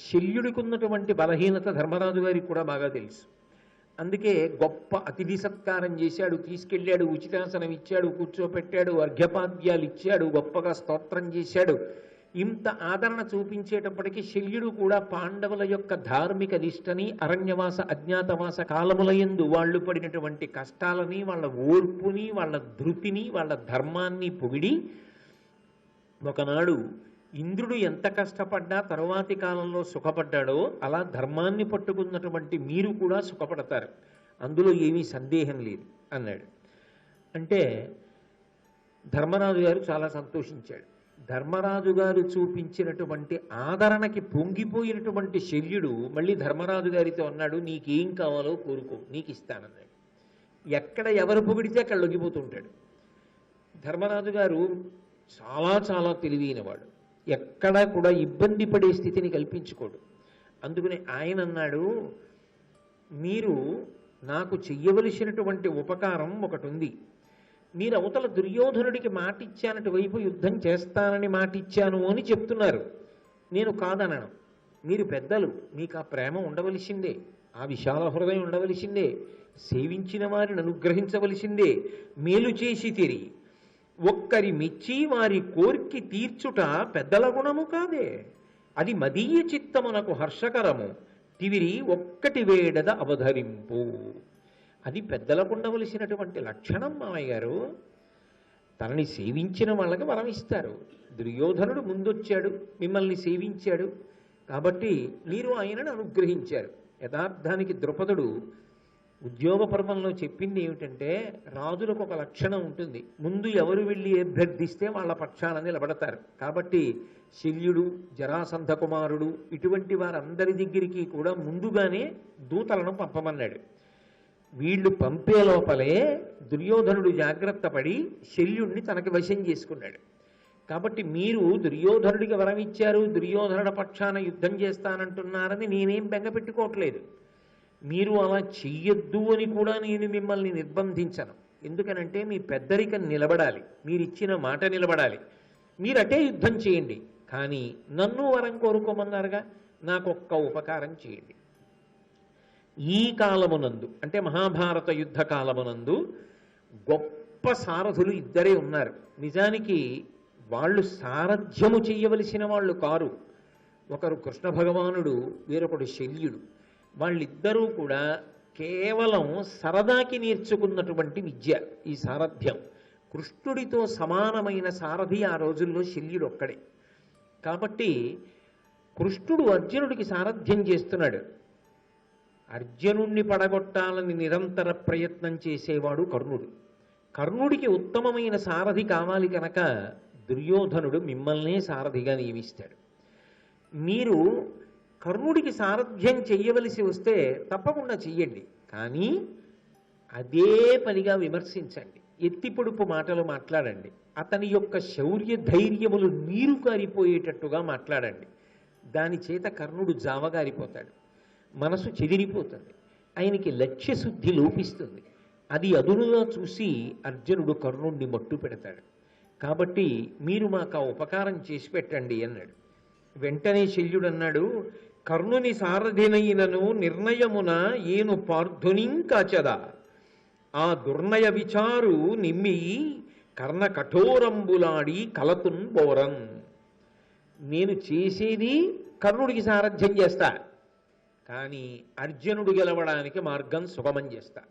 శల్యుడికి ఉన్నటువంటి బలహీనత ధర్మరాజు గారికి కూడా బాగా తెలుసు. అందుకే గొప్ప అతిథి సత్కారం చేశాడు, తీసుకెళ్ళాడు, ఉచితాసనం ఇచ్చాడు, కూర్చోపెట్టాడు, అర్ఘ్యపాద్యాలు ఇచ్చాడు, గొప్పగా స్తోత్రం చేశాడు. ఇంత ఆదరణ చూపించేటప్పటికీ శల్యుడు కూడా పాండవుల యొక్క ధార్మిక నిష్టని, అరణ్యవాస అజ్ఞాతవాస కాలములయందు వాళ్ళు పడినటువంటి కష్టాలని, వాళ్ళ ఓర్పుని, వాళ్ళ ధృతిని, వాళ్ళ ధర్మాన్ని పొగిడి ఒకనాడు ఇంద్రుడు ఎంత కష్టపడ్డా తరువాతి కాలంలో సుఖపడ్డాడో అలా ధర్మాన్ని పట్టుకున్నటువంటి మీరు కూడా సుఖపడతారు, అందులో ఏమీ సందేహం లేదు అన్నాడు. అంటే ధర్మరాజు గారు చాలా సంతోషించాడు. ధర్మరాజు గారు చూపించినటువంటి ఆదరణకి పొంగిపోయినటువంటి శల్యుడు మళ్ళీ ధర్మరాజు గారితో అన్నాడు, నీకేం కావాలో కోరుకో, నీకు ఇస్తానన్నాడు. ఎక్కడ ఎవరు పొగిడితే అక్కడ లొంగిపోతుంటాడు. ధర్మరాజు గారు చాలా చాలా తెలివైనవాడు, ఎక్కడా కూడా ఇబ్బంది పడే స్థితిని కల్పించుకోడు. అందుకని ఆయన అన్నాడు, మీరు నాకు చెయ్యవలసినటువంటి ఉపకారం ఒకటి ఉంది. మీరు అవతల దుర్యోధనుడికి మాటిచ్చానటి వైపు యుద్ధం చేస్తానని మాటిచ్చాను అని చెప్తున్నారు. నేను కాదనను. మీరు పెద్దలు, మీకు ఆ ప్రేమ ఉండవలసిందే, ఆ విశాల హృదయం ఉండవలసిందే, సేవించిన వారిని అనుగ్రహించవలసిందే. మేలు చేసి తిరి ఒక్కరి మెచ్చి వారి కోర్కి తీర్చుట పెద్దల గుణము కాదే, అది మదీయ చిత్తమునకు హర్షకరము, తివిరి ఒక్కటి వేడద అవధరింపు. అది పెద్దలకు ఉండవలసినటువంటి లక్షణం మామయ్య గారు. తనని సేవించిన వాళ్ళకి వరం ఇస్తారు. దుర్యోధనుడు ముందొచ్చాడు, మిమ్మల్ని సేవించాడు, కాబట్టి మీరు ఆయనను అనుగ్రహించారు. యథార్థానికి ద్రుపదుడు ఉద్యోగ పర్వంలో చెప్పింది ఏమిటంటే, రాజులకు ఒక లక్షణం ఉంటుంది, ముందు ఎవరు వెళ్ళి అభ్యర్థిస్తే వాళ్ళ పక్షాన నిలబడతారు. కాబట్టి శల్యుడు, జరాసంధ కుమారుడు ఇటువంటి వారందరి దగ్గరికి కూడా ముందుగానే దూతలను పంపమన్నాడు. వీళ్ళు పంపే లోపలే దుర్యోధనుడు జాగ్రత్త పడి శల్యుణ్ణి తనకి వశం చేసుకున్నాడు. కాబట్టి మీరు దుర్యోధనుడికి వరం ఇచ్చారు, దుర్యోధనుడి పక్షాన యుద్ధం చేస్తానంటున్నారని నేనేం బెంగ పెట్టుకోవట్లేదు. మీరు అలా చెయ్యొద్దు అని కూడా నేను మిమ్మల్ని నిర్బంధించను. ఎందుకనంటే మీ పెద్దరికం నిలబడాలి, మీరిచ్చిన మాట నిలబడాలి. మీరు అటే యుద్ధం చేయండి, కానీ నన్ను వరం కోరుకోమన్నారుగా, నాకొక్క ఉపకారం చేయండి. ఈ కాలమునందు అంటే మహాభారత యుద్ధ కాలమునందు గొప్ప సారథులు ఇద్దరే ఉన్నారు. నిజానికి వాళ్ళు సారథ్యము చెయ్యవలసిన వాళ్ళు కారు. ఒకరు కృష్ణ భగవానుడు, వేరొకడు శల్యుడు. వాళ్ళిద్దరూ కూడా కేవలం సరదాకి నేర్చుకున్నటువంటి విద్య ఈ సారథ్యం. కృష్ణుడితో సమానమైన సారథి ఆ రోజుల్లో శల్యుడు ఒక్కడే. కాబట్టి కృష్ణుడు అర్జునుడికి సారథ్యం చేస్తున్నాడు. అర్జునుణ్ణి పడగొట్టాలని నిరంతర ప్రయత్నం చేసేవాడు కర్ణుడు. కర్ణుడికి ఉత్తమమైన సారథి కావాలి కనుక దుర్యోధనుడు మిమ్మల్నే సారథిగా నియమిస్తాడు. మీరు కర్ణుడికి సారథ్యం చెయ్యవలసి వస్తే తప్పకుండా చెయ్యండి, కానీ అదే పనిగా విమర్శించండి, ఎత్తిపొడుపు మాటలు మాట్లాడండి, అతని యొక్క శౌర్య ధైర్యములు నీరు కారిపోయేటట్టుగా మాట్లాడండి. దాని చేత కర్ణుడు జావగారిపోతాడు, మనసు చెదిరిపోతుంది, ఆయనకి లక్ష్యశుద్ధి లోపిస్తుంది. అది అదునుగా చూసి అర్జునుడు కర్ణుడిని మట్టు పెడతాడు. కాబట్టి మీరు మాకు ఆ ఉపకారం చేసి పెట్టండి అన్నాడు. వెంటనే శల్యుడు అన్నాడు, కర్ణుని సారథినైనను నిర్ణయమున ఏను పార్థునింకాచద, ఆ దుర్నయ విచారు నిమ్మి కర్ణ కఠోరంబులాడి కలతున్ బోరన్. నేను చేసేది కర్ణుడికి సారథ్యం చేస్తా, కానీ అర్జునుడు గెలవడానికి మార్గం సుగమం చేస్తా.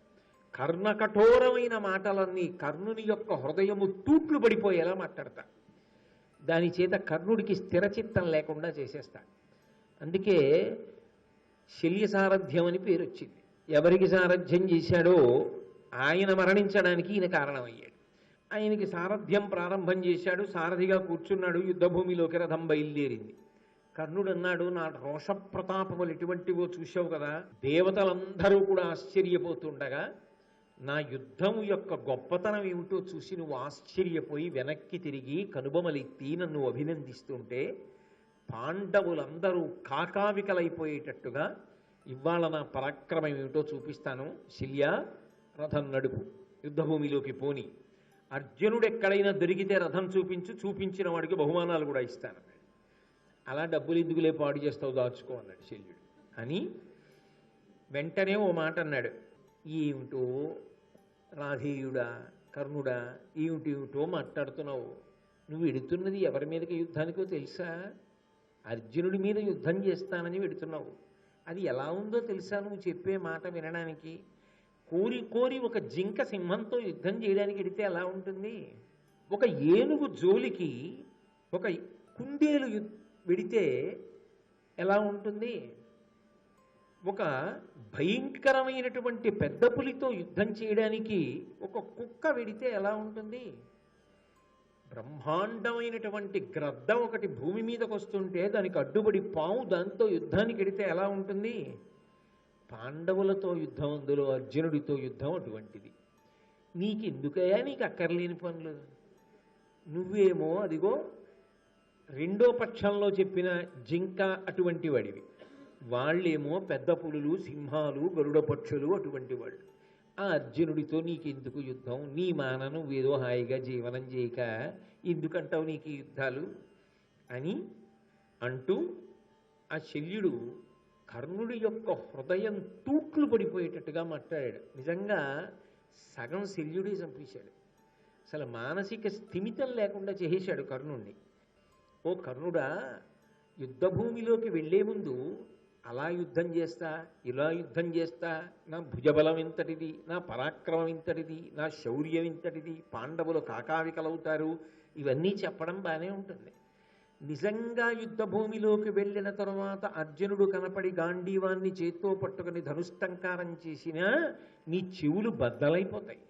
కర్ణ కఠోరమైన మాటలన్నీ కర్ణుని యొక్క హృదయము తూట్లు పడిపోయేలా మాట్లాడతా. దాని చేత కర్ణుడికి స్థిరచిత్తం లేకుండా చేసేస్తా. అందుకే శల్య సారథ్యం అని పేరు వచ్చింది. ఎవరికి సారథ్యం చేశాడో ఆయన మరణించడానికి ఈయన కారణమయ్యాడు. ఆయనకి సారథ్యం ప్రారంభం చేశాడు, సారథిగా కూర్చున్నాడు, యుద్ధభూమిలోకి రథం బయలుదేరింది. కర్ణుడు అన్నాడు, నా రోష ప్రతాపములు ఎటువంటివో చూశావు కదా, దేవతలందరూ కూడా ఆశ్చర్యపోతుండగా నా యుద్ధం యొక్క గొప్పతనం ఏమిటో చూసి నువ్వు ఆశ్చర్యపోయి వెనక్కి తిరిగి కనుబొమలెత్తి నన్ను అభినందిస్తుంటే పాండవులందరూ కాకావికలైపోయేటట్టుగా ఇవాళ నా పరాక్రమం ఏమిటో చూపిస్తాను. శల్య, రథం నడుపు, యుద్ధభూమిలోకి పోని, అర్జునుడు ఎక్కడైనా దొరికితే రథం చూపించు, చూపించిన వాడికి బహుమానాలు కూడా ఇస్తాను. అలా డబ్బులు ఎందుకులే పాడు చేస్తావు, దాచుకో అన్నాడు శల్యుడు. అని వెంటనే ఓ మాట అన్నాడు, ఏమిటో రాధేయుడా కర్ణుడా, ఏమిటేమిటో మాట్లాడుతున్నావు, నువ్వు ఎడుతున్నది ఎవరి మీదకి యుద్ధానికో తెలుసా? అర్జునుడి మీద యుద్ధం చేస్తానని వెడుతున్నావు. అది ఎలా ఉందో తెలుసా నువ్వు చెప్పే మాట వినడానికి? కోరి కోరి ఒక జింక సింహంతో యుద్ధం చేయడానికి ఎడితే ఎలా ఉంటుంది? ఒక ఏనుగు జోలికి ఒక కుందేలు వెడితే ఎలా ఉంటుంది? ఒక భయంకరమైనటువంటి పెద్ద పులితో యుద్ధం చేయడానికి ఒక కుక్క వెడితే ఎలా ఉంటుంది? బ్రహ్మాండమైనటువంటి గ్రద్ద ఒకటి భూమి మీదకి వస్తుంటే దానికి అడ్డుపడి పాము దాంతో యుద్ధానికి ఎడితే ఎలా ఉంటుంది? పాండవులతో యుద్ధం, అందులో అర్జునుడితో యుద్ధం అటువంటిది. నీకెందుకయ్యా నీకు అక్కర్లేని పనులు? నువ్వేమో అదిగో రెండో పక్షంలో చెప్పిన జింక అటువంటి వాడివి, వాళ్ళేమో పెద్ద పులులు సింహాలు గరుడ పక్షులు అటువంటి వాళ్ళు. ఆ అర్జునుడితో నీకెందుకు యుద్ధం? నీ మాన నువ్వేదో హాయిగా జీవనం చేయక ఎందుకంటావు నీకు ఈ యుద్ధాలు అని అంటూ ఆ శల్యుడు కర్ణుడి యొక్క హృదయం తూట్లు పడిపోయేటట్టుగా మాట్లాడాడు. నిజంగా సగం శల్యుడే చంపేశాడు. అసలు మానసిక స్థిమితం లేకుండా చేసేశాడు కర్ణుణ్ణి. ఓ కర్ణుడా, యుద్ధభూమిలోకి వెళ్లే ముందు అలా యుద్ధం చేస్తా, ఇలా యుద్ధం చేస్తా, నా భుజబలం ఇంతటిది, నా పరాక్రమం ఇంతటిది, నా శౌర్యం ఇంతటిది, పాండవులు కాకావికలవుతారు, ఇవన్నీ చెప్పడం బాగానే ఉంటుంది. నిజంగా యుద్ధభూమిలోకి వెళ్ళిన తరువాత అర్జునుడు కనపడి గాంధీవాన్ని చేత్తో పట్టుకుని ధనుష్టంకారం చేసినా నీ చెవులు బద్దలైపోతాయి.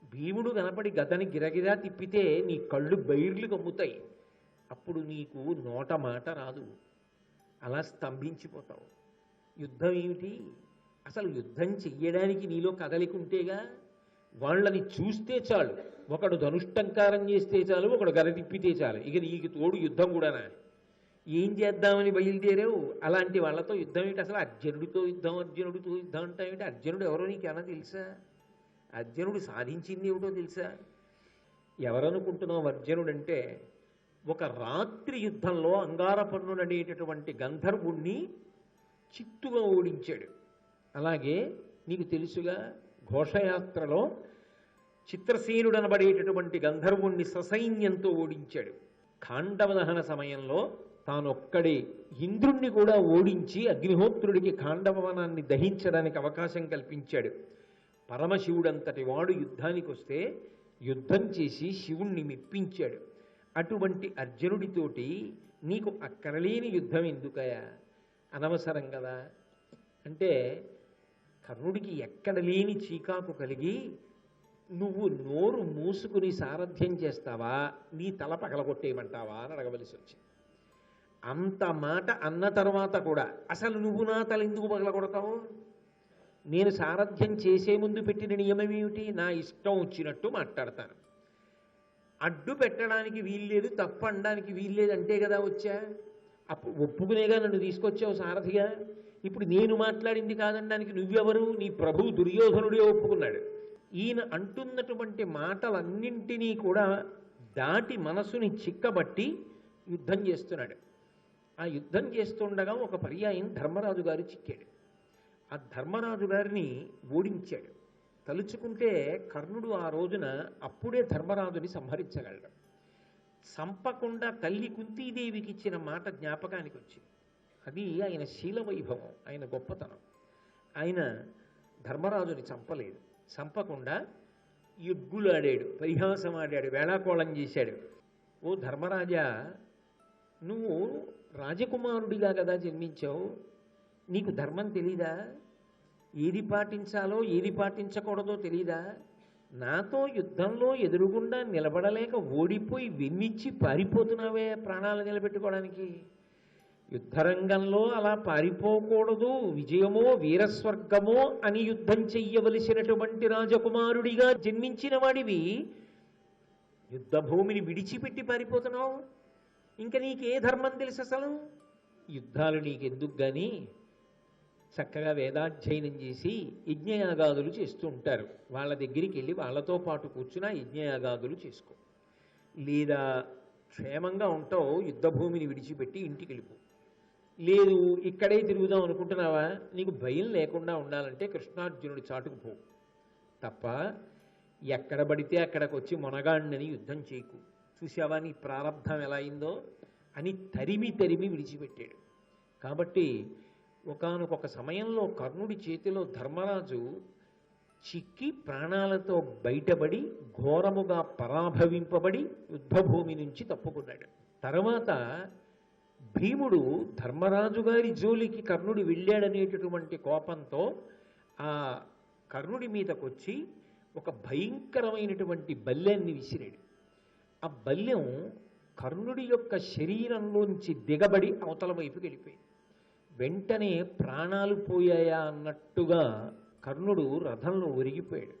భీముడు కనపడి గదని గిరగిరా తిప్పితే నీ కళ్ళు బైర్లు కమ్ముతాయి. అప్పుడు నీకు నోట మాట రాదు, అలా స్తంభించిపోతావు. యుద్ధం ఏమిటి? అసలు యుద్ధం చెయ్యడానికి నీలో కదలికుంటేగా. వాళ్ళని చూస్తే చాలు, ఒకడు ధనుష్టంకారం చేస్తే చాలు, ఒకడు గద తిప్పితే చాలు, ఇక నీకు తోడు యుద్ధం కూడానా? ఏం చేద్దామని బయలుదేరావు? అలాంటి వాళ్ళతో యుద్ధం ఏంటి? అసలు అర్జునుడితో యుద్ధం అంటే ఏమిటి? అర్జునుడు ఎవరో నీకేమన్నా తెలుసా? అర్జునుడు సాధించింది ఏమిటో తెలుసా? ఎవరనుకుంటున్నావు అర్జునుడు అంటే? ఒక రాత్రి యుద్ధంలో అంగారపర్ణుడు అనేటటువంటి గంధర్వుణ్ణి చిత్తుగా ఓడించాడు. అలాగే నీకు తెలుసుగా, ఘోషయాత్రలో చిత్రసేనుడు అనబడేటటువంటి గంధర్వుణ్ణి ససైన్యంతో ఓడించాడు. ఖాండవ దహన సమయంలో తానొక్కడే ఇంద్రుణ్ణి కూడా ఓడించి అగ్నిహోత్రుడికి ఖాండవనాన్ని దహించడానికి అవకాశం కల్పించాడు. పరమశివుడంతటి వాడు యుద్ధానికి వస్తే యుద్ధం చేసి శివుణ్ణి మెప్పించాడు. అటువంటి అర్జునుడితోటి నీకు అక్కరలేని యుద్ధం ఎందుకయా? అనవసరం కదా అంటే కర్ణుడికి ఎక్కడ లేని చీకాకు కలిగి, నువ్వు నోరు మూసుకుని సారథ్యం చేస్తావా, నీ తల పగలగొట్టేయమంటావా అని అడగవలసి వచ్చింది. అంత మాట అన్న తర్వాత కూడా అసలు నువ్వు నా తల ఎందుకు పగలగొడతావు? నేను సారథ్యం చేసే ముందు పెట్టిన నియమం ఏమిటి? నా ఇష్టం వచ్చినట్టు మాట్లాడతాను, అడ్డు పెట్టడానికి వీల్లేదు, తప్పు అనడానికి వీల్లేదు అంటే కదా వచ్చా. అప్పుడు ఒప్పుకునేగా నన్ను తీసుకొచ్చావు సారథిగా. ఇప్పుడు నేను మాట్లాడింది కాదనడానికి నువ్వెవరు? నీ ప్రభువు దుర్యోధనుడే ఒప్పుకున్నాడు. ఈయన అంటున్నటువంటి మాటలన్నింటినీ కూడా దాటి మనసుని చిక్కబట్టి యుద్ధం చేస్తున్నాడు. ఆ యుద్ధం చేస్తుండగా ఒక పర్యాయం ధర్మరాజు గారు చిక్కాడు. ఆ ధర్మరాజు గారిని ఓడించాడు. తలుచుకుంటే కర్ణుడు ఆ రోజున అప్పుడే ధర్మరాజుని సంహరించగలడు. సంపకుండా తల్లి కుంతీదేవికి ఇచ్చిన మాట జ్ఞాపకానికి వచ్చింది. అది ఆయన శీలవైభవం, ఆయన గొప్పతనం. ఆయన ధర్మరాజుని చంపలేదు, చంపకుండా యుగ్గులాడాడు, పరిహాసం ఆడాడు, వేళాకోళం చేశాడు. ఓ ధర్మరాజా, నువ్వు రాజకుమారుడిగా కదా జన్మించావు, నీకు ధర్మం తెలీదా? ఏది పాటించాలో ఏది పాటించకూడదో తెలీదా? నాతో యుద్ధంలో ఎదురుగుండా నిలబడలేక ఓడిపోయి వెన్నిచ్చి పారిపోతున్నావే ప్రాణాలు నిలబెట్టుకోవడానికి. యుద్ధరంగంలో అలా పారిపోకూడదు, విజయమో వీరస్వర్గమో అని యుద్ధం చెయ్యవలసినటువంటి రాజకుమారుడిగా జన్మించిన వాడివి యుద్ధభూమిని విడిచిపెట్టి పారిపోతున్నావు. ఇంకా నీకే ధర్మం తెలుసు అసలు? యుద్ధాలు నీకెందుకు కానీ చక్కగా వేదాధ్యయనం చేసి యజ్ఞయాగాదులు చేస్తూ ఉంటారు. వాళ్ళ దగ్గరికి వెళ్ళి వాళ్ళతో పాటు కూర్చున్న యజ్ఞయాగాదులు చేసుకో. లేదా క్షేమంగా ఉంటావు, యుద్ధభూమిని విడిచిపెట్టి ఇంటికి వెళ్ళిపో. లేదు ఇక్కడే తిరుగుదాం అనుకుంటున్నావా, నీకు భయం లేకుండా ఉండాలంటే కృష్ణార్జునుడి చాటుకు పో తప్ప ఎక్కడ పడితే అక్కడికి వచ్చి మొనగాడినని యుద్ధం చేయకు. చూసావా నీ ప్రారంధం ఎలా అయిందో అని తరిమి తరిమి విడిచిపెట్టాడు. కాబట్టి ఒకానొక సమయంలో కర్ణుడి చేతిలో ధర్మరాజు చిక్కి ప్రాణాలతో బయటపడి ఘోరముగా పరాభవింపబడి యుద్ధభూమి నుంచి తప్పుకున్నాడు. తర్వాత భీముడు ధర్మరాజు గారి జోలికి కర్ణుడు వెళ్ళాడనేటటువంటి కోపంతో ఆ కర్ణుడి మీదకొచ్చి ఒక భయంకరమైనటువంటి బల్లెన్ని విసిరాడు. ఆ బల్లెం కర్ణుడి యొక్క శరీరంలోంచి దిగబడి అవతల వైపుకి వెళ్ళిపోయింది. వెంటనే ప్రాణాలు పోయాయా అన్నట్టుగా కర్ణుడు రథంలో ఒరిగిపోయాడు.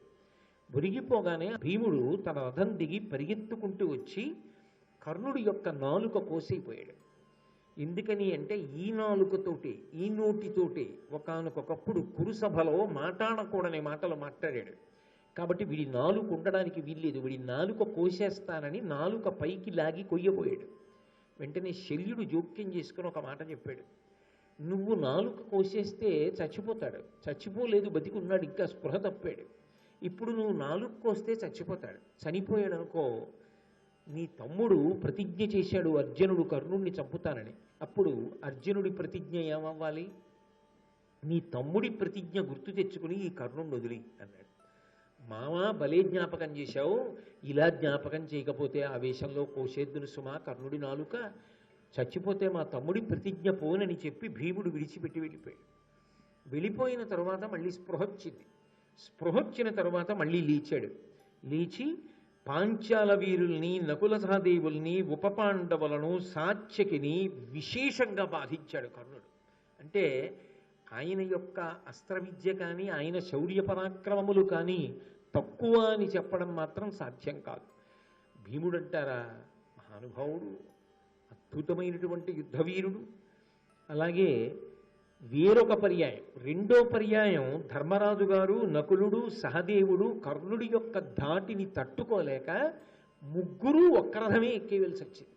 ఒరిగిపోగానే భీముడు తన రథం దిగి పరిగెత్తుకుంటూ వచ్చి కర్ణుడి యొక్క నాలుక కోసైపోయాడు. ఎందుకని అంటే ఈ నాలుకతోటి ఈ నోటితోటి ఒకానొకప్పుడు కురుసభలో మాట్లాడకూడని మాటలు మాట్లాడాడు. కాబట్టి వీడి నాలుక ఉండడానికి వీల్లేదు, వీడి నాలుక కోసేస్తానని నాలుక పైకి లాగి కొయ్యబోయాడు. వెంటనే శల్యుడు జోక్యం చేసుకుని ఒక మాట చెప్పాడు, నువ్వు నాలుక కోసేస్తే చచ్చిపోతాడు, చచ్చిపోలేదు బతికున్నాడు, ఇంకా స్పృహ తప్పాడు. ఇప్పుడు నువ్వు నాలుక కోస్తే చచ్చిపోతాడు, చనిపోయాడు అనుకో, నీ తమ్ముడు ప్రతిజ్ఞ చేశాడు అర్జునుడు కర్ణుడిని చంపుతానని. అప్పుడు అర్జునుడి ప్రతిజ్ఞ ఏమవ్వాలి? నీ తమ్ముడి ప్రతిజ్ఞ గుర్తు తెచ్చుకుని ఈ కర్ణుడిని వదిలి అన్నాడు. మామా భలే జ్ఞాపకం చేశావు, ఇలా జ్ఞాపకం చేయకపోతే ఆవేశంలో కోసేద్దును సుమా కర్ణుడి నాలుక, చచ్చిపోతే మా తమ్ముడి ప్రతిజ్ఞ పోనని చెప్పి భీముడు విడిచిపెట్టి వెళ్ళిపోయాడు. వెళ్ళిపోయిన తర్వాత మళ్ళీ స్పృహ వచ్చింది. స్పృహ వచ్చిన తర్వాత మళ్ళీ లేచాడు. లేచి పాంచాల వీరుల్ని నకుల సహదేవుల్ని ఉపపాండవులను సాత్యకిని విశేషంగా బాధించాడు కర్ణుడు. అంటే ఆయన యొక్క అస్త్ర విద్య కానీ ఆయన శౌర్య పరాక్రమములు కానీ తక్కువ అని చెప్పడం మాత్రం సాధ్యం కాదు. భీముడు అంటారా మహానుభావుడు, అద్భుతమైనటువంటి యుద్ధవీరుడు. అలాగే వేరొక పర్యాయం, రెండో పర్యాయం ధర్మరాజు గారు నకులుడు సహదేవుడు కర్ణుడి యొక్క ధాటిని తట్టుకోలేక ముగ్గురు ఒక్క రథమే ఎక్కేవలసి వచ్చింది.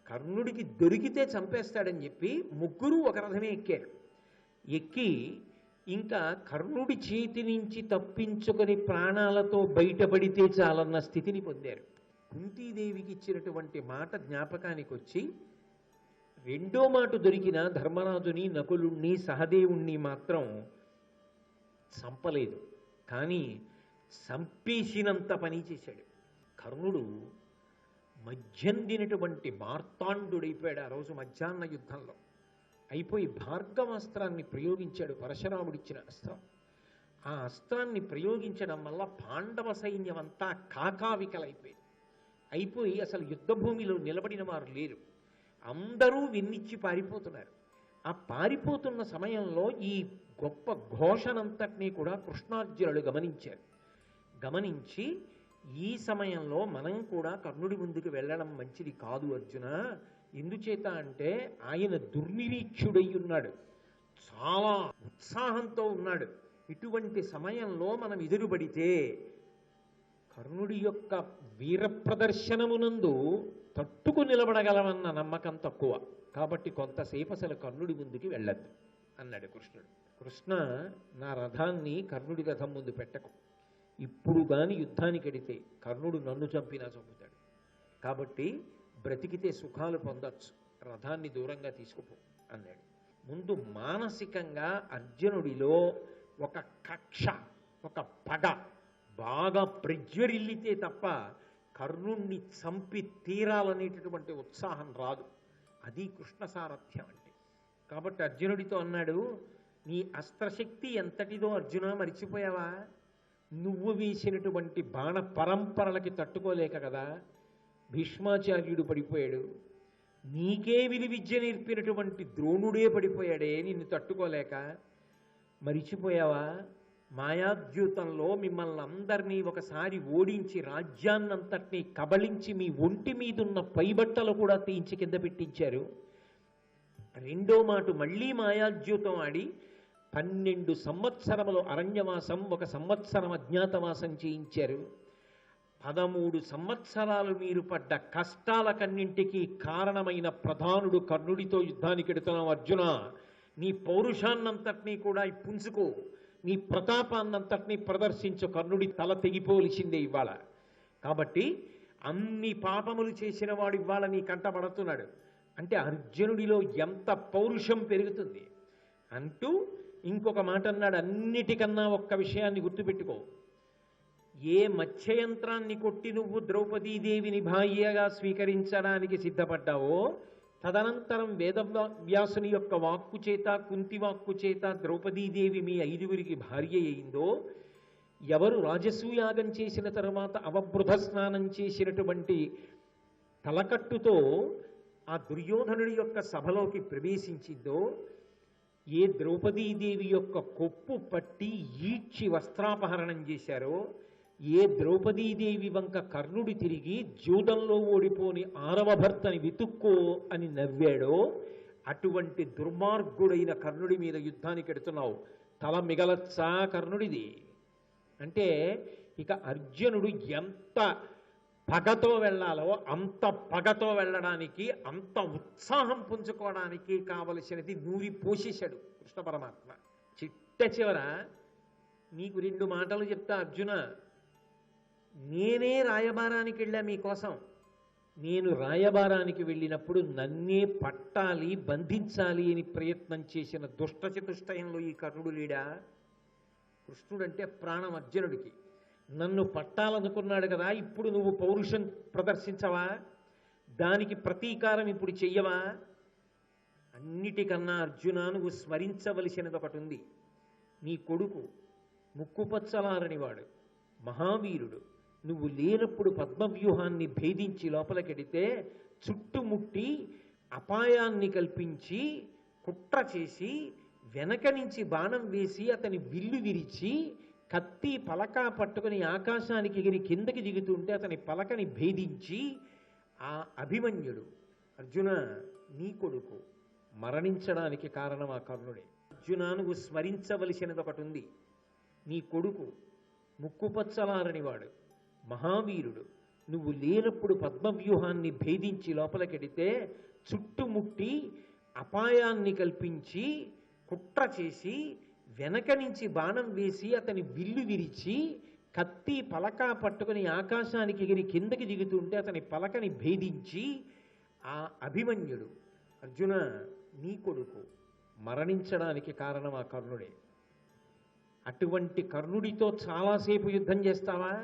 కర్ణుడికి దొరికితే చంపేస్తాడని చెప్పి ముగ్గురు ఒక రథమే ఎక్కారు. ఎక్కి ఇంకా కర్ణుడి చేతి నుంచి తప్పించుకొని ప్రాణాలతో బయటపడితే చాలన్న స్థితిని పొందారు. కుంతీదేవికి ఇచ్చినటువంటి మాట జ్ఞాపకానికి వచ్చి రెండో మాట దొరికిన ధర్మరాజుని నకులుణ్ణి సహదేవుణ్ణి మాత్రం చంపలేదు, కానీ సంపేసినంత పని చేశాడు. కర్ణుడు మధ్యందినటువంటి మార్తాండుడైపోయాడు. ఆ రోజు మధ్యాహ్న యుద్ధంలో అయిపోయి భార్గవాస్త్రాన్ని ప్రయోగించాడు, పరశురాముడిచ్చిన అస్త్రం. ఆ అస్త్రాన్ని ప్రయోగించడం వల్ల పాండవ సైన్యం అంతా కాకావికలైపోయింది. అయిపోయి అసలు యుద్ధభూమిలో నిలబడిన వారు లేరు, అందరూ వెన్నిచ్చి పారిపోతున్నారు. ఆ పారిపోతున్న సమయంలో ఈ గొప్ప ఘోషనంతటినీ కూడా కృష్ణార్జునుడు గమనించారు. గమనించి ఈ సమయంలో మనం కూడా కర్ణుడి ముందుకు వెళ్ళడం మంచిది కాదు అర్జున, ఎందుచేత అంటే ఆయన దుర్నిరీక్షుడై ఉన్నాడు, చాలా ఉత్సాహంతో ఉన్నాడు. ఇటువంటి సమయంలో మనం ఎదురుపడితే కర్ణుడి యొక్క వీర ప్రదర్శనమునందు తట్టుకు నిలబడగలమన్న నమ్మకం తక్కువ, కాబట్టి కొంతసేపు అసలు కర్ణుడి ముందుకి వెళ్ళద్దు అన్నాడు కృష్ణుడు. కృష్ణ, నా రథాన్ని కర్ణుడి రథం ముందు పెట్టకు, ఇప్పుడు కానీ యుద్ధానికి ఎడితే కర్ణుడు నన్ను చంపినా చంపుతాడు, కాబట్టి బ్రతికితే సుఖాలు పొందొచ్చు, రథాన్ని దూరంగా తీసుకుపో అన్నాడు. ముందు మానసికంగా అర్జునుడిలో ఒక కక్ష, ఒక పగ బాగా ప్రజ్వరిల్లితే తప్ప కర్ణుణ్ణి చంపి తీరాలనేటటువంటి ఉత్సాహం రాదు. అది కృష్ణ సారథ్యం అంటే. కాబట్టి అర్జునుడితో అన్నాడు, నీ అస్త్రశక్తి ఎంతటిదో అర్జున మరిచిపోయావా? నువ్వు వేసినటువంటి బాణ పరంపరలకి తట్టుకోలేక కదా భీష్మాచార్యుడు పడిపోయాడు, నీకే విలువిద్య నేర్పినటువంటి ద్రోణుడే పడిపోయాడే నిన్ను తట్టుకోలేక. మరిచిపోయావా? మాయాద్యూతంలో మిమ్మల్ని అందరినీ ఒకసారి ఓడించి రాజ్యాన్నంతటినీ కబళించి మీ ఒంటి మీదున్న పైబట్టలు కూడా తీయించి కింద పెట్టించారు. రెండో మాట మళ్ళీ మాయాద్యూతం ఆడి 12 సంవత్సరములు అరణ్యవాసం, 1 సంవత్సరం అజ్ఞాతవాసం చేయించారు. 13 సంవత్సరాలు మీరు పడ్డ కష్టాలకన్నింటికీ కారణమైన ప్రధానుడు కర్ణుడితో యుద్ధానికి ఎడుతున్నావు అర్జున. నీ పౌరుషాన్నంతటినీ కూడా పుంజుకో, నీ ప్రతాపాన్నంతటినీ ప్రదర్శించు. కర్ణుడి తల తెగిపోలిసిందే ఇవాళ. కాబట్టి అన్ని పాపములు చేసిన వాడు ఇవాళ నీ కంటపడుతున్నాడు అంటే అర్జునుడిలో ఎంత పౌరుషం పెరుగుతుంది అంటూ ఇంకొక మాట అన్నాడు. అన్నిటికన్నా ఒక్క విషయాన్ని గుర్తుపెట్టుకో. ఏ మత్స్యయంత్రాన్ని కొట్టి నువ్వు ద్రౌపదీదేవిని భార్యగా స్వీకరించడానికి సిద్ధపడ్డావో, తదనంతరం వేదవ్యాసుని యొక్క వాక్కు చేత, కుంతి వాక్కు చేత ద్రౌపదీదేవి మీ 5గురికి భార్య అయిందో, ఎవరు రాజసూయాగం చేసిన తర్వాత అవబృధ స్నానం చేసినటువంటి తలకట్టుతో ఆ దుర్యోధనుడి యొక్క సభలోకి ప్రవేశించిందో, ఏ ద్రౌపదీదేవి యొక్క కొప్పు పట్టి ఈడ్చి వస్త్రాపహరణం చేశారో, ఏ ద్రౌపదీదేవి వంక కర్ణుడి తిరిగి జూదంలో ఓడిపోని 6వ భర్తని వెతుక్కో అని నవ్వాడో, అటువంటి దుర్మార్గుడైన కర్ణుడి మీద యుద్ధానికి ఎడుతున్నావు. తల మిగలచ్చా కర్ణుడిది అంటే ఇక అర్జునుడు ఎంత పగతో వెళ్ళాలో అంత పగతో వెళ్ళడానికి, అంత ఉత్సాహం పుంజుకోవడానికి కావలసినది నూరి పోషేశాడు కృష్ణ పరమాత్మ. చిట్ట చివర నీకు 2 మాటలు చెప్తా అర్జున. నేనే రాయబారానికి వెళ్ళా మీకోసం. నేను రాయబారానికి వెళ్ళినప్పుడు నన్నే పట్టాలి, బంధించాలి అని ప్రయత్నం చేసిన దుష్ట చతుష్టయంలో ఈ కర్ణుడు లేడా? కృష్ణుడంటే ప్రాణం అర్జునుడికి. నన్ను పట్టాలనుకున్నాడు కదా, ఇప్పుడు నువ్వు పౌరుషం ప్రదర్శించవా? దానికి ప్రతీకారం ఇప్పుడు చెయ్యవా? అన్నిటికన్నా అర్జున నువ్వు స్మరించవలసినది ఒకటి ఉంది. నీ కొడుకు ముక్కుపచ్చలారనివాడు, మహావీరుడు. నువ్వు లేనప్పుడు పద్మవ్యూహాన్ని భేదించి లోపలికెడితే చుట్టుముట్టి అపాయాన్ని కల్పించి కుట్ర చేసి వెనక నుంచి బాణం వేసి అతని విల్లు విరిచి కత్తి పలక పట్టుకుని ఆకాశానికి ఎగిరి కిందకి దిగుతుంటే అతని పలకని భేదించి ఆ అభిమన్యుడు అర్జున నీ కొడుకు మరణించడానికి కారణం ఆ కర్ణుడే. అర్జున నువ్వు స్మరించవలసినది ఒకటి ఉంది. నీ కొడుకు ముక్కుపచ్చలారనివాడు, మహావీరుడు. నువ్వు లేనప్పుడు పద్మవ్యూహాన్ని భేదించి లోపలికెడితే చుట్టుముట్టి అపాయాన్ని కల్పించి కుట్ర చేసి వెనక నుంచి బాణం వేసి అతని విల్లు విరిచి కత్తి పలక పట్టుకుని ఆకాశానికి ఎగిరి కిందకి దిగుతుంటే అతని పలకని భేదించి ఆ అభిమన్యుడు అర్జున నీ కొడుకు మరణించడానికి కారణం ఆ కర్ణుడే. అటువంటి కర్ణుడితో చాలాసేపు యుద్ధం చేస్తావా?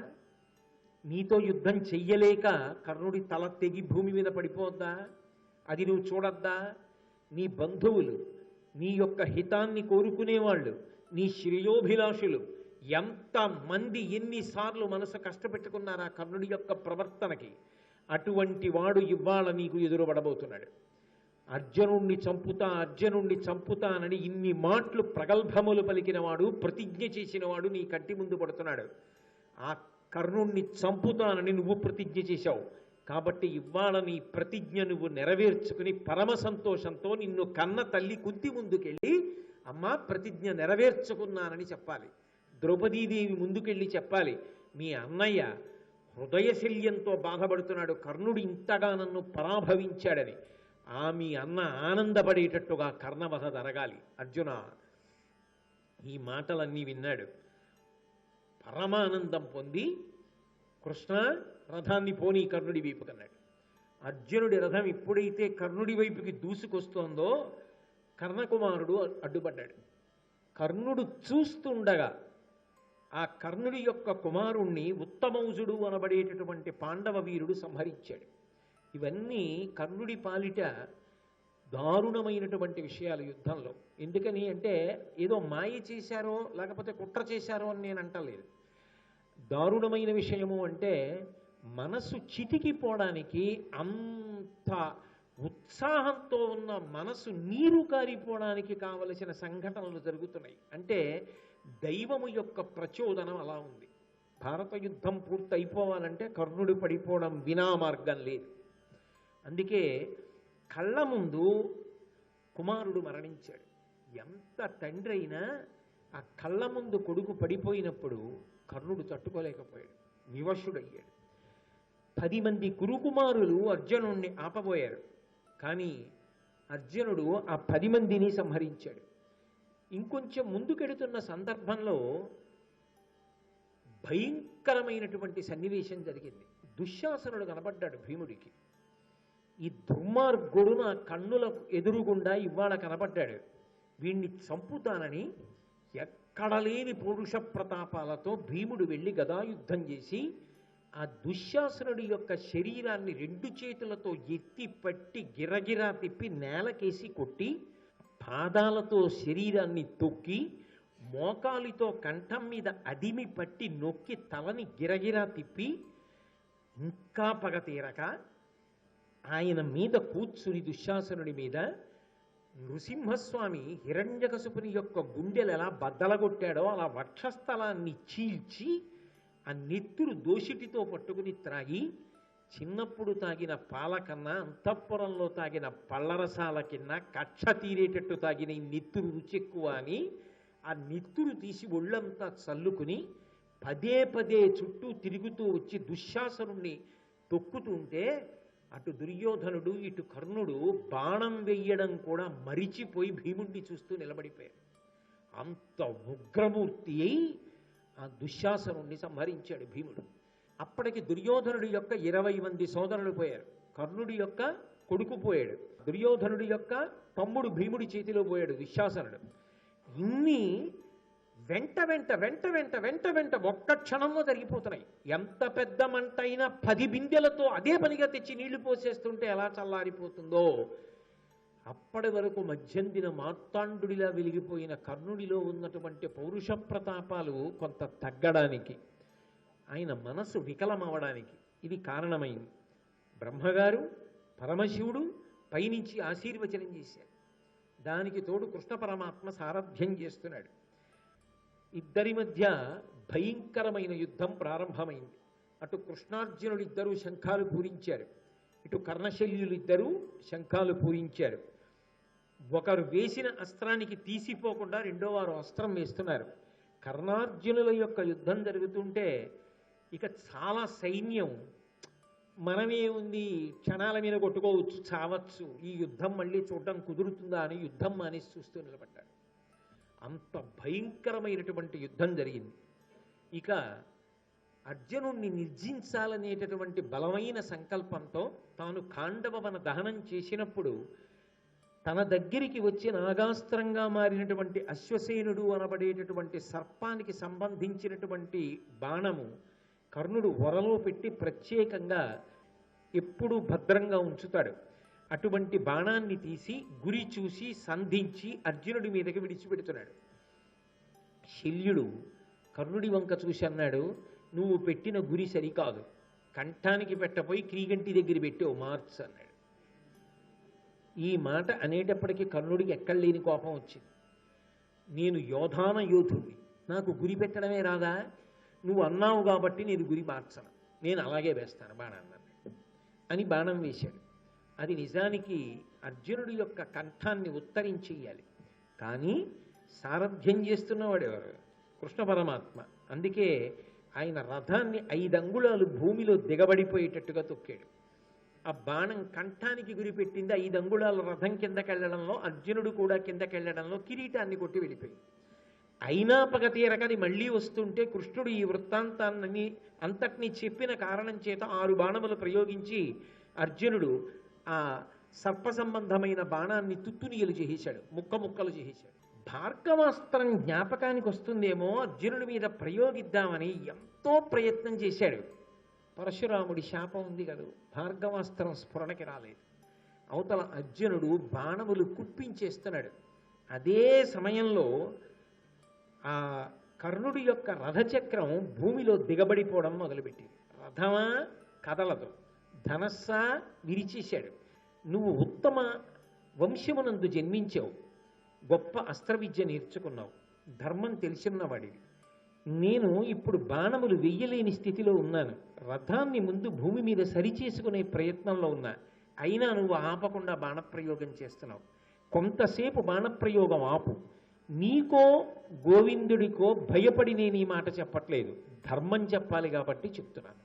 నీతో యుద్ధం చెయ్యలేక కర్ణుడి తల తెగి భూమి మీద పడిపోద్దా? అది నువ్వు చూడద్దా? నీ బంధువులు, నీ యొక్క హితాన్ని కోరుకునేవాళ్ళు, నీ శ్రేయోభిలాషులు ఎంతమంది ఎన్నిసార్లు మనసు కష్టపెట్టుకున్నారా కర్ణుడి యొక్క ప్రవర్తనకి? అటువంటి వాడు ఇవాళ నీకు ఎదురుపడబోతున్నాడు. అర్జునుణ్ణి చంపుతా, అర్జునుణ్ణి చంపుతానని ఇన్ని మాటలు ప్రగల్భములు పలికినవాడు, ప్రతిజ్ఞ చేసినవాడు నీ కంటి ముందు పడుతున్నాడు. ఆ కర్ణుణ్ణి చంపుతానని నువ్వు ప్రతిజ్ఞ చేశావు కాబట్టి ఇవాళ నీ ప్రతిజ్ఞ నువ్వు నెరవేర్చుకుని పరమ సంతోషంతో నిన్ను కన్న తల్లి కుంతి ముందుకెళ్ళి అమ్మా ప్రతిజ్ఞ నెరవేర్చుకున్నానని చెప్పాలి. ద్రౌపదీదేవి ముందుకెళ్ళి చెప్పాలి, మీ అన్నయ్య హృదయశల్యంతో బాధపడుతున్నాడు, కర్ణుడు ఇంతగా నన్ను పరాభవించాడని. మీ అన్న ఆనందపడేటట్టుగా కర్ణవధ జరగాలి. అర్జున ఈ మాటలన్నీ విన్నాడు, పరమానందం పొంది కృష్ణ రథాన్ని పోనీ కర్ణుడి వైపు కన్నాడు. అర్జునుడి రథం ఎప్పుడైతే కర్ణుడి వైపుకి దూసుకొస్తోందో కర్ణకుమారుడు అడ్డుపడ్డాడు. కర్ణుడు చూస్తుండగా ఆ కర్ణుడి యొక్క కుమారుణ్ణి ఉత్తమౌజుడు అనబడేటటువంటి పాండవ వీరుడు సంహరించాడు. ఇవన్నీ కర్ణుడి పాలిట దారుణమైనటువంటి విషయాలు యుద్ధంలో. ఎందుకని అంటే ఏదో మాయ చేశారో లేకపోతే కుట్ర చేశారో అని నేను అంటలేదు. దారుణమైన విషయము అంటే మనసు చితికిపోవడానికి, అంత ఉత్సాహంతో ఉన్న మనసు నీరు కారిపోవడానికి కావలసిన సంఘటనలు జరుగుతున్నాయి. అంటే దైవము యొక్క ప్రచోదనం అలా ఉంది. భారత యుద్ధం పూర్తయిపోవాలంటే కర్ణుడు పడిపోవడం వినా మార్గం లేదు. అందుకే కళ్ళ ముందు కుమారుడు మరణించాడు. ఎంత తండ్రి అయినా ఆ కళ్ళ ముందు కొడుకు పడిపోయినప్పుడు కర్ణుడు తట్టుకోలేకపోయాడు, వివశుడయ్యాడు. 10 మంది కురుకుమారులు అర్జునుడిని ఆపబోయారు. కానీ అర్జునుడు ఆ 10 మందిని సంహరించాడు. ఇంకొంచెం ముందుకెడుతున్న సందర్భంలో భయంకరమైనటువంటి సన్నివేశం జరిగింది. దుశ్శాసనుడు కనబడ్డాడు భీముడికి. ఈ దుర్మార్గుడు నా కన్నులకు ఎదురుగుండా ఇవాళ కనబడ్డాడు, వీణ్ణి చంపుతానని ఎక్కడ లేని పౌరుష ప్రతాపాలతో భీముడు వెళ్ళి గదాయుద్ధం చేసి ఆ దుశ్శాసనుడి యొక్క శరీరాన్ని 2 చేతులతో ఎత్తి పట్టి గిరగిరా తిప్పి నేలకేసి కొట్టి, పాదాలతో శరీరాన్ని తొక్కి, మోకాలితో కంఠం మీద అదిమి పట్టి నొక్కి తలని గిరగిరా తిప్పి, ఇంకా పగ తీరక ఆయన మీద కూర్చుని దుశ్శాసనుడి మీద నృసింహస్వామి హిరణ్యకశిపుని యొక్క గుండెలు ఎలా బద్దలగొట్టాడో అలా వక్షస్థలాన్ని చీల్చి ఆ నెత్తురు దోషిటితో పట్టుకుని త్రాగి, చిన్నప్పుడు తాగిన పాల కన్నా అంతఃపురంలో తాగిన పళ్ళరసాల కింద కక్ష తీరేటట్టు తాగిన ఈ నెత్తురు రుచి ఎక్కువ అని ఆ నెత్తురు తీసి ఒళ్ళంతా చల్లుకుని పదే పదే చుట్టూ తిరుగుతూ వచ్చి దుశ్శాసనుణ్ణి తొక్కుతుంటే అటు దుర్యోధనుడు ఇటు కర్ణుడు బాణం వెయ్యడం కూడా మరిచిపోయి భీముణ్ణి చూస్తూ నిలబడిపోయారు. అంత ఉగ్రమూర్తి అయి ఆ దుశ్శాసనుణ్ణి సంహరించాడు భీముడు. అప్పటికి దుర్యోధనుడి యొక్క 20 మంది సోదరులు పోయారు, కర్ణుడి యొక్క కొడుకు పోయాడు, దుర్యోధనుడి యొక్క తమ్ముడు భీముడి చేతిలో పోయాడు దుశ్శాసనుడు. ఇన్ని వెంట వెంట వెంట వెంట వెంట వెంట ఒక్క క్షణంలో జరిగిపోతున్నాయి. ఎంత పెద్ద మంట అయినా 10 బిందెలతో అదే పనిగా తెచ్చి నీళ్లు పోసేస్తుంటే ఎలా చల్లారిపోతుందో, అప్పటి వరకు మధ్యందిన మార్తాండుడిలా వెలిగిపోయిన కర్ణుడిలో ఉన్నటువంటి పౌరుష ప్రతాపాలు కొంత తగ్గడానికి, ఆయన మనసు వికలమవడానికి ఇది కారణమైంది. బ్రహ్మగారు పరమశివుడు పైనుంచి ఆశీర్వచనం చేశారు. దానికి తోడు కృష్ణ పరమాత్మ సారథ్యం చేస్తున్నాడు. ఇద్దరి మధ్య భయంకరమైన యుద్ధం ప్రారంభమైంది. అటు కృష్ణార్జునుడిద్దరూ శంఖాలు పూరించారు, ఇటు కర్ణశల్యులిద్దరూ శంఖాలు పూరించారు. ఒకరు వేసిన అస్త్రానికి తీసిపోకుండా రెండో వారు అస్త్రం వేస్తున్నారు. కర్ణార్జునుల యొక్క యుద్ధం జరుగుతుంటే ఇక చాలా సైన్యం మనమే ఉంది, క్షణాల మీద కొట్టుకోవచ్చు, చావచ్చు, ఈ యుద్ధం మళ్ళీ చూడడం కుదురుతుందా అని యుద్ధం మానేసి చూస్తూ నిలబడ్డాడు. అంత భయంకరమైనటువంటి యుద్ధం జరిగింది. ఇక అర్జునుణ్ణి నిర్జించాలనేటటువంటి బలమైన సంకల్పంతో తాను ఖాండవవన దహనం చేసినప్పుడు తన దగ్గరికి వచ్చి నాగాస్త్రంగా మారినటువంటి అశ్వసేనుడు అనబడేటటువంటి సర్పానికి సంబంధించినటువంటి బాణము కర్ణుడు వరలో పెట్టి ప్రత్యేకంగా ఎప్పుడూ భద్రంగా ఉంచుతాడు. అటువంటి బాణాన్ని తీసి గురి చూసి సంధించి అర్జునుడి మీదకి విడిచిపెడుతున్నాడు. శల్యుడు కర్ణుడి వంక చూసి అన్నాడు, నువ్వు పెట్టిన గురి సరికాదు, కంఠానికి పెట్టపోయి క్రీగంటి దగ్గర పెట్టావు, మార్చు అన్నాడు. ఈ మాట అనేటప్పటికీ కర్ణుడికి ఎక్కడలేని కోపం వచ్చింది. నేను యోధాన యోధుడిని, నాకు గురి పెట్టడమే రాదా, నువ్వు అన్నావు కాబట్టి నేను గురి మార్చను, నేను అలాగే వేస్తాను బాణాన్ని అని బాణం వేశాడు. అది నిజానికి అర్జునుడి యొక్క కంఠాన్ని ఉత్తరించేయాలి, కానీ సారథ్యం చేస్తున్నవాడు ఎవరు? కృష్ణ పరమాత్మ. అందుకే ఆయన రథాన్ని 5 అంగుళాలు భూమిలో దిగబడిపోయేటట్టుగా తొక్కాడు. ఆ బాణం కంఠానికి గురిపెట్టింది. 5 అంగుళాల రథం కిందకెళ్లడంలో, అర్జునుడు కూడా కిందకెళ్లడంలో కిరీటాన్ని కొట్టి వెళ్ళిపోయింది. అయినా పగ తీరకది మళ్ళీ వస్తుంటే కృష్ణుడు ఈ వృత్తాంతాన్ని అంతటినీ చెప్పిన కారణం చేత 6 బాణములు ప్రయోగించి అర్జునుడు ఆ సర్ప సంబంధమైన బాణాన్ని తుత్తునియలు చేసేశాడు, ముక్కలు చేసేశాడు. భార్గవాస్త్రం జ్ఞాపకానికి వస్తుందేమో అర్జునుడి మీద ప్రయోగిద్దామని ఎంతో ప్రయత్నం చేశాడు. పరశురాముడి శాపం ఉంది కదా, భార్గవాస్త్రం స్ఫురణకి రాలేదు. అవతల అర్జునుడు బాణములు కుప్పించేస్తున్నాడు. అదే సమయంలో ఆ కర్ణుడి యొక్క రథచక్రం భూమిలో దిగబడిపోవడం మొదలుపెట్టింది. రథమా కదలదు, ధనస్సా విరిచేశాడు. నువ్వు ఉత్తమ వంశమునందు జన్మించావు, గొప్ప అస్త్ర విద్య నేర్చుకున్నావు, ధర్మం తెలిసిన్నవాడివి. నేను ఇప్పుడు బాణములు వెయ్యలేని స్థితిలో ఉన్నాను, రథాన్ని ముందు భూమి మీద సరిచేసుకునే ప్రయత్నంలో ఉన్నా, అయినా నువ్వు ఆపకుండా బాణప్రయోగం చేస్తున్నావు. కొంతసేపు బాణప్రయోగం ఆపు, నీకో గోవిందుడికో భయపడి నేను ఈ మాట చెప్పట్లేదు, ధర్మం చెప్పాలి కాబట్టి చెప్తున్నాను.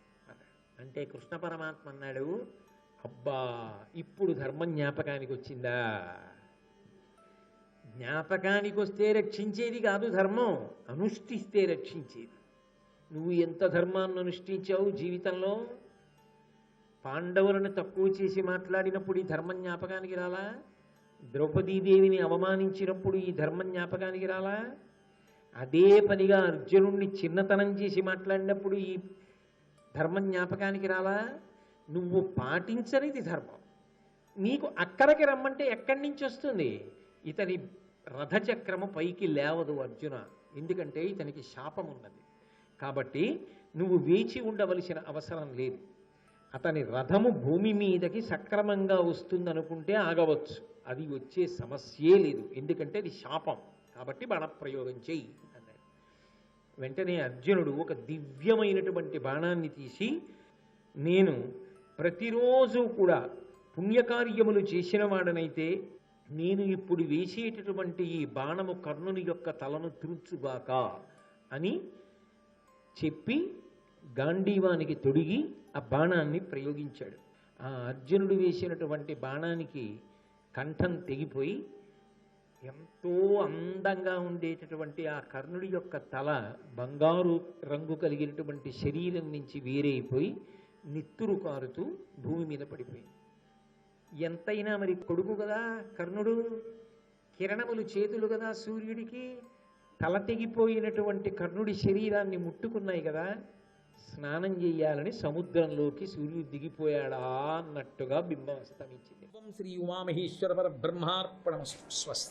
అంటే కృష్ణ పరమాత్మ అన్నాడు, అబ్బా ఇప్పుడు ధర్మం జ్ఞాపకానికి వచ్చిందా? జ్ఞాపకానికి వస్తే రక్షించేది కాదు ధర్మం, అనుష్ఠిస్తే రక్షించేది. నువ్వు ఎంత ధర్మాన్ని అనుష్ఠించావు జీవితంలో? పాండవులను తక్కువ చేసి మాట్లాడినప్పుడు ఈ ధర్మం జ్ఞాపకానికి రాలా? ద్రౌపదీదేవిని అవమానించినప్పుడు ఈ ధర్మం జ్ఞాపకానికి రాలా? అదే పనిగా అర్జునుడిని చిన్నతనం చేసి మాట్లాడినప్పుడు ఈ ధర్మం జ్ఞాపకానికి రాలా? నువ్వు పాటించనిది ధర్మం. నీకు అక్కడికి రమ్మంటే ఎక్కడి నుంచి వస్తుంది? ఇతని రథచక్రము పైకి లేవదు అర్జున, ఎందుకంటే ఇతనికి శాపం ఉన్నది. కాబట్టి నువ్వు వేచి ఉండవలసిన అవసరం లేదు. అతని రథము భూమి మీదకి సక్రమంగా వస్తుందనుకుంటే ఆగవచ్చు, అది వచ్చే సమస్యే లేదు, ఎందుకంటే అది శాపం. కాబట్టి బాణప్రయోగం చెయ్యి అన్నాడు. వెంటనే అర్జునుడు ఒక దివ్యమైనటువంటి బాణాన్ని తీసి, నేను ప్రతిరోజు కూడా పుణ్యకార్యములు చేసిన వాడనైతే నేను ఇప్పుడు వేసేటటువంటి ఈ బాణము కర్ణుని యొక్క తలను తురుచుగాక అని చెప్పి గాంధీవానికి తొడిగి ఆ బాణాన్ని ప్రయోగించాడు. ఆ అర్జునుడు వేసినటువంటి బాణానికి కంఠం తెగిపోయి ఎంతో అందంగా ఉండేటటువంటి ఆ కర్ణుడి యొక్క తల బంగారు రంగు కలిగినటువంటి శరీరం నుంచి వేరైపోయి నిత్తురు కారుతూ భూమి మీద పడిపోయింది. ఎంతైనా మరి కొడుకు కదా కర్ణుడు, కిరణములు చేతులు కదా సూర్యుడికి. తల తెగిపోయినటువంటి కర్ణుడి శరీరాన్ని ముట్టుకున్నాయి కదా, స్నానం చేయాలని సముద్రంలోకి సూర్యుడు దిగిపోయాడా అన్నట్టుగా బింబం అస్తమించింది. శ్రీ ఉమామహేశ్వర పరబ్రహ్మార్పణమస్తు. స్వస్తి.